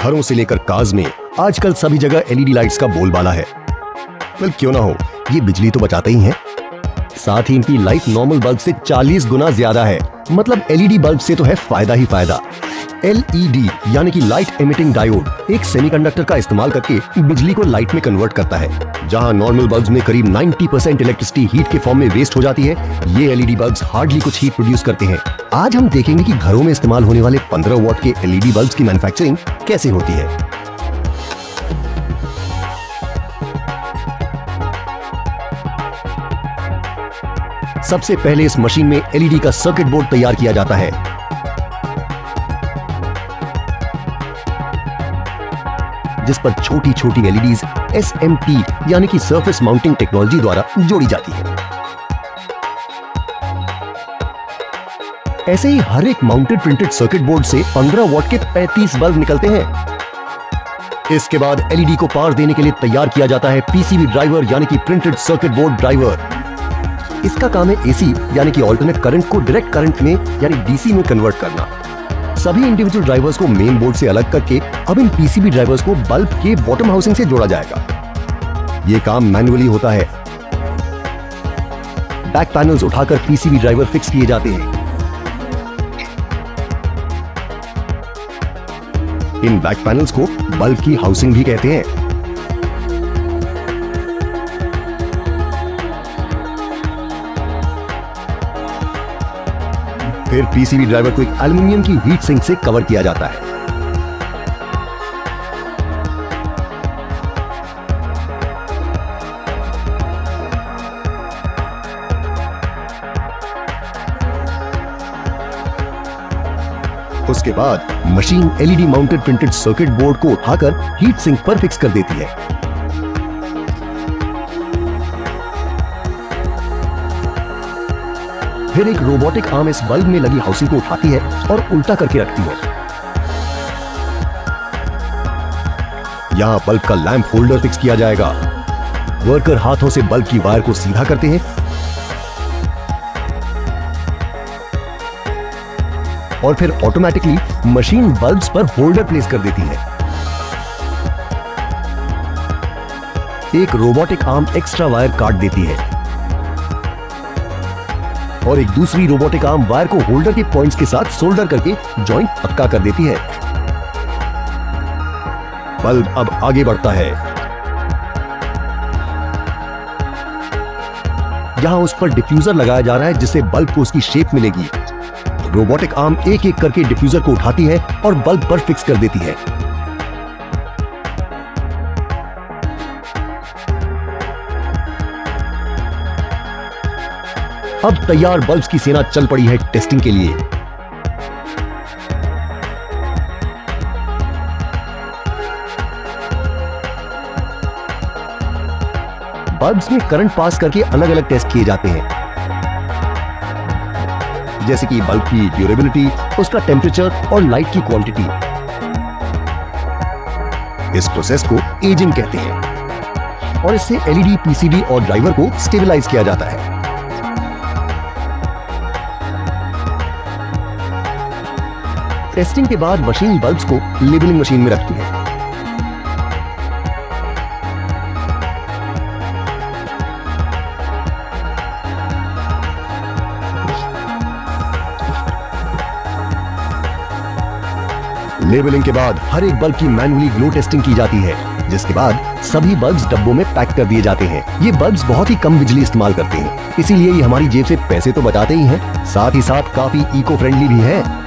घरों से लेकर कार्स में आजकल सभी जगह एलईडी लाइट्स का बोलबाला है। वेल क्यों ना हो, ये बिजली तो बचाते ही हैं। साथ ही इनकी लाइफ नॉर्मल बल्ब से 40 गुना ज्यादा है। मतलब एलईडी बल्ब से तो है फायदा ही फायदा। एलईडी यानी कि लाइट एमिटिंग डायोड एक सेमीकंडक्टर का इस्तेमाल करके बिजली को लाइट में कन्वर्ट करता है। जहां नॉर्मल बल्ब्स में करीब 90% इलेक्ट्रिसिटी हीट के फॉर्म में वेस्ट हो जाती है, ये एलईडी बल्ब्स हार्डली कुछ हीट प्रोड्यूस करते हैं। आज हम देखेंगे कि घरों में इस्तेमाल होने वाले 15 वॉट के एलईडी बल्ब्स की मैन्युफैक्चरिंग कैसे होती है। सबसे पहले इस मशीन में एलईडी का सर्किट बोर्ड तैयार किया जाता है। जिस पर छोटी छोटी एलईडीज एसएमटी यानी कि सरफेस माउंटिंग टेक्नोलॉजी द्वारा जोड़ी जाती है। ऐसे ही हर एक माउंटेड प्रिंटेड सर्किट बोर्ड से 15 वॉट के 35 बल्ब निकलते हैं। इसके बाद एलईडी को पावर देने के लिए तैयार किया जाता है पीसीबी ड्राइवर यानी कि प्रिंटेड सर्किट बोर्ड ड्राइवर। इसका काम है एसी यानी कि अल्टरनेट करंट को डायरेक्ट करंट में यानी डीसी में कन्वर्ट करना। सभी इंडिविजुअल ड्राइवर्स को मेन बोर्ड से अलग करके अब इन पीसीबी ड्राइवर्स को बल्ब के बॉटम हाउसिंग से जोड़ा जाएगा। यह काम मैन्युअली होता है। बैक पैनल्स उठाकर पीसीबी ड्राइवर फिक्स किए जाते हैं। इन बैक पैनल्स को बल्ब की हाउसिंग भी कहते हैं। फिर पीसीबी ड्राइवर को एक एल्युमिनियम की हीट सिंक से कवर किया जाता है। उसके बाद machine LED mounted printed circuit board को उठाकर हीट सिंक पर फिक्स कर देती है। फिर एक रोबोटिक आर्म इस बल्ब में लगी हाउसिंग को उठाती है और उल्टा करके रखती है। यहां बल्ब का लैंप होल्डर फिक्स किया जाएगा। वर्कर हाथों से बल्ब की वायर को सीधा करते हैं और फिर ऑटोमेटिकली मशीन बल्ब्स पर होल्डर प्लेस कर देती है। एक रोबोटिक आर्म एक्स्ट्रा वायर काट देती है और एक दूसरी रोबोटिक आर्म वायर को होल्डर के पॉइंट्स के साथ सोल्डर करके जॉइंट पक्का कर देती है। बल्ब अब आगे बढ़ता है। यहां उस पर डिफ्यूजर लगाया जा रहा है जिससे बल्ब को उसकी शेप मिलेगी। रोबोटिक आर्म एक एक करके डिफ्यूजर को उठाती है और बल्ब पर फिक्स कर देती है। अब तैयार बल्ब्स की सेना चल पड़ी है टेस्टिंग के लिए। बल्ब्स में करंट पास करके अलग अलग टेस्ट किए जाते हैं, जैसे कि बल्ब की ड्यूरेबिलिटी, उसका टेम्परेचर और लाइट की क्वांटिटी। इस प्रोसेस को एजिंग कहते हैं और इससे एलईडी, पीसीबी और ड्राइवर को स्टेबलाइज किया जाता है। टेस्टिंग के बाद मशीन बल्ब्स को लेबलिंग मशीन में रखती है। लेबलिंग के बाद हर एक बल्ब की मैन्युअली ग्लो टेस्टिंग की जाती है, जिसके बाद सभी बल्ब्स डब्बों में पैक कर दिए जाते हैं। ये बल्ब्स बहुत ही कम बिजली इस्तेमाल करते हैं, इसीलिए ये हमारी जेब से पैसे तो बचाते ही हैं, साथ ही साथ काफी इको फ्रेंडली भी है।